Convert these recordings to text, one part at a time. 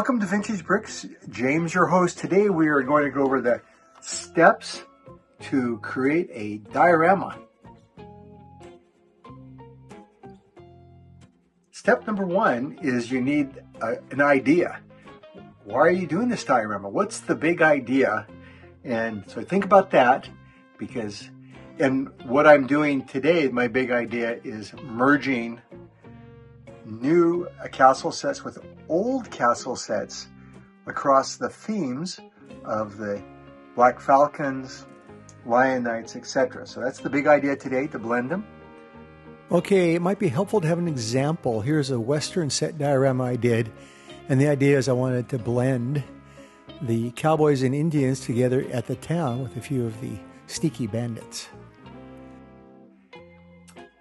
Welcome to Vintage Bricks. James, your host. Today we are going to go over the steps to create a diorama. Step number one is you need an idea. Why are you doing this diorama? What's the big idea? And so think about that, because what I'm doing today, my big idea is merging new castle sets with old castle sets across the themes of the Black Falcons, Lion Knights, etc. So that's the big idea today, to blend them. Okay, it might be helpful to have an example. Here's a Western set diorama I did, and the idea is I wanted to blend the cowboys and Indians together at the town with a few of the sneaky bandits.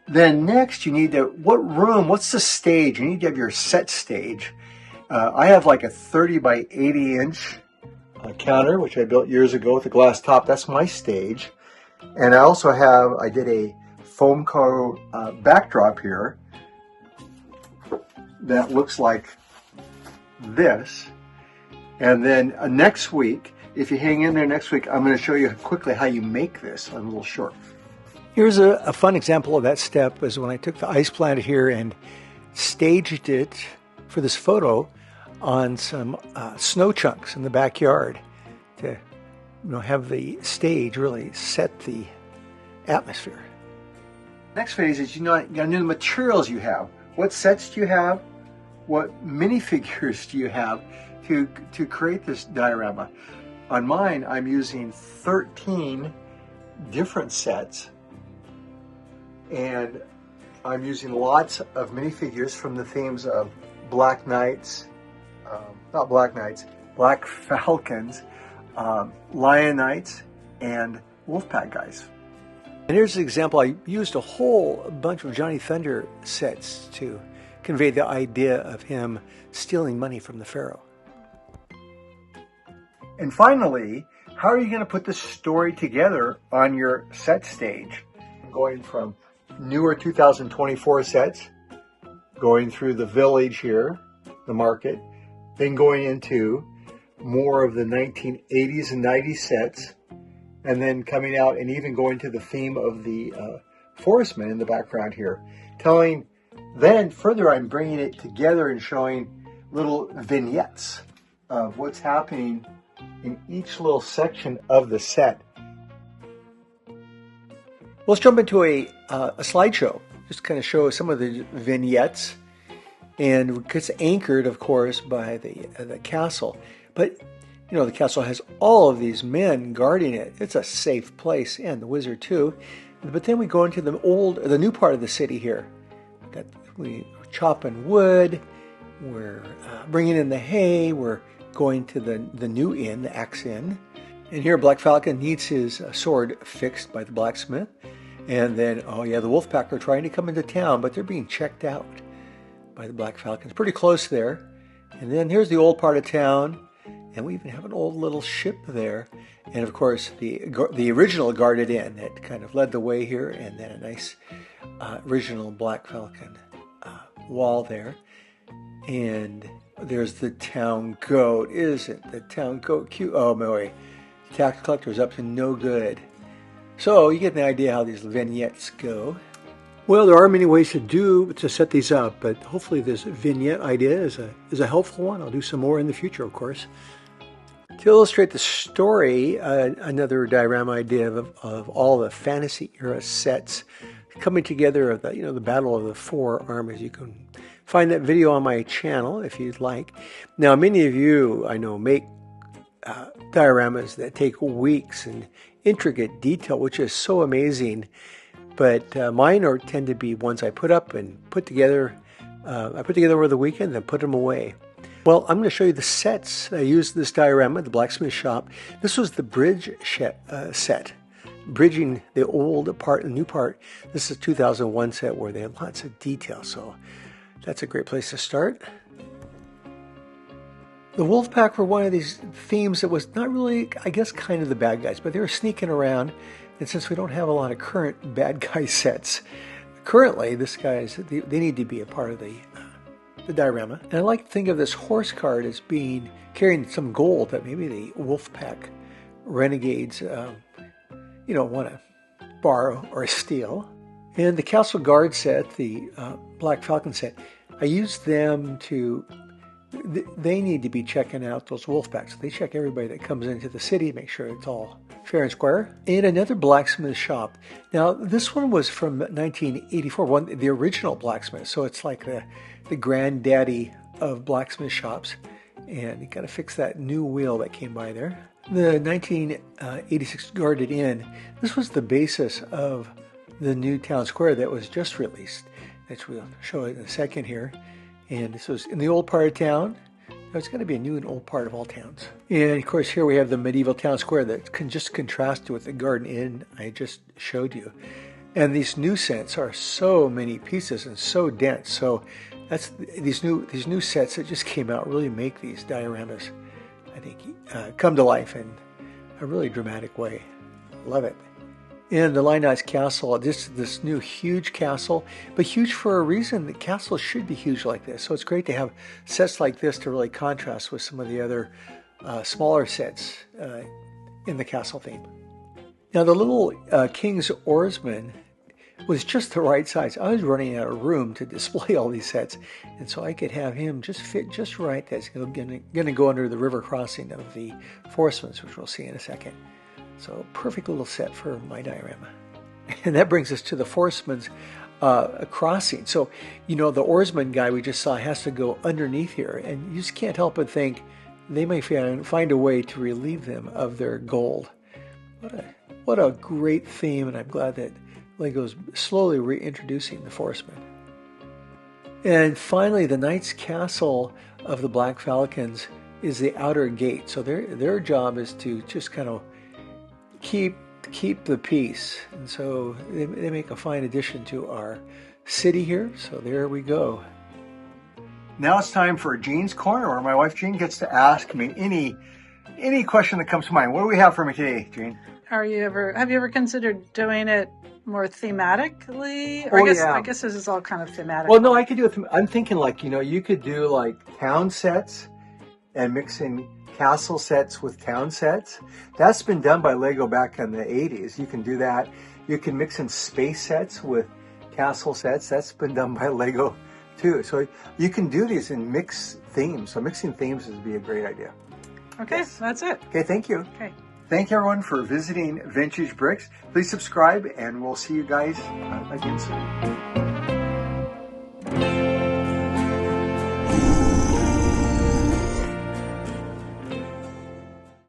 Then next you need to, what's the stage? You need to have your set stage. I have like a 30 by 80 inch counter, which I built years ago with a glass top. That's my stage. And I did a foam core backdrop here that looks like this. And then next week, if you hang in there next week, I'm going to show you quickly how you make this on a little short. Here's a fun example of that step is when I took the ice planet here and staged it for this photo on some snow chunks in the backyard to have the stage really set the atmosphere. Next phase is you got to know the materials you have. What sets do you have? What minifigures do you have to create this diorama? On mine, I'm using 13 different sets. And I'm using lots of minifigures from the themes of Black Knights, Black Falcons, Lion Knights, and Wolfpack guys. And here's an example. I used a whole bunch of Johnny Thunder sets to convey the idea of him stealing money from the Pharaoh. And finally, how are you going to put this story together on your set stage? Going from newer 2024 sets, going through the village here, the market, then going into more of the 1980s and 90s sets, and then coming out and even going to the theme of the Forestmen in the background here. Then further I'm bringing it together and showing little vignettes of what's happening in each little section of the set. Let's jump into a slideshow, just kind of show some of the vignettes, and it's anchored, of course, by the castle. But the castle has all of these men guarding it. It's a safe place, and the wizard too. But then we go into the new part of the city here. We're chopping wood. We're bringing in the hay. We're going to the new inn, the Axe Inn. And here Black Falcon needs his sword fixed by the blacksmith. And then, the Wolfpack are trying to come into town, but they're being checked out by the Black Falcons. Pretty close there. And then here's the old part of town. And we even have an old little ship there. And of course, the original guarded inn that kind of led the way here. And then a nice original Black Falcon wall there. And there's the town goat. Isn't the town goat cute? Oh, boy. Tax collector's up to no good. So you get an idea how these vignettes go. Well, there are many ways to set these up, but hopefully this vignette idea is a helpful one. I'll do some more in the future, of course. To illustrate the story, another diorama idea of all the fantasy era sets coming together of the Battle of the Four Armies. You can find that video on my channel if you'd like. Now, many of you I know make dioramas that take weeks and intricate detail, which is so amazing. But mine tend to be ones I put up and put together. I put together over the weekend, then put them away. Well, I'm going to show you the sets I used this diorama at the blacksmith shop. This was the bridge set, bridging the old part and the new part. This is a 2001 set where they had lots of detail, so that's a great place to start. The Wolfpack were one of these themes that was not really, I guess, kind of the bad guys, but they were sneaking around. And since we don't have a lot of current bad guy sets, currently, they need to be a part of the the diorama. And I like to think of this horse card as being carrying some gold that maybe the Wolfpack Renegades, want to borrow or steal. And the Castle Guard set, the Black Falcon set, I use them to, they need to be checking out those Wolfpacks. They check everybody that comes into the city, make sure it's all fair and square. And another blacksmith shop. Now, this one was from 1984, the original blacksmith. So it's like the granddaddy of blacksmith shops. And you got to fix that new wheel that came by there. The 1986 Guarded Inn, this was the basis of the new town square that was just released, which we'll show it in a second here. And this was in the old part of town. It's going to be a new and old part of all towns. And of course here we have the medieval town square that can just contrast with the Garden Inn I just showed you. And these new sets are so many pieces and so dense. So that's these new sets that just came out really make these dioramas, I think, come to life in a really dramatic way. Love it. And the Lionized Castle, this new huge castle, but huge for a reason. The castle should be huge like this. So it's great to have sets like this to really contrast with some of the other smaller sets in the castle theme. Now the little King's Oarsmen was just the right size. I was running out of room to display all these sets, and so I could have him just fit just right. That's going to go under the river crossing of the Forestmen, which we'll see in a second. So perfect little set for my diorama. And that brings us to the Forestmen's crossing. So, the Oarsman guy we just saw has to go underneath here, and you just can't help but think they may find a way to relieve them of their gold. What a great theme, and I'm glad that LEGO's slowly reintroducing the Forestmen. And finally, the Knight's Castle of the Black Falcons is the outer gate. So their job is to just kind of keep the peace. And so they make a fine addition to our city here. So there we go. Now it's time for Jean's Corner, where my wife Jean gets to ask me any question that comes to mind. What do we have for me today, Jean? Have you ever considered doing it more thematically? I guess this is all kind of thematic. Well, no, I could do it. I'm thinking you could do like town sets and mix in castle sets with town sets. That's been done by LEGO back in the 80s. You can do that. You can mix in space sets with castle sets. That's been done by LEGO too. So you can do these in mixed themes. So mixing themes would be a great idea. Okay, yes. That's it. Okay, thank you. Okay. Thank you, everyone, for visiting Vintage Bricks. Please subscribe, and we'll see you guys again soon.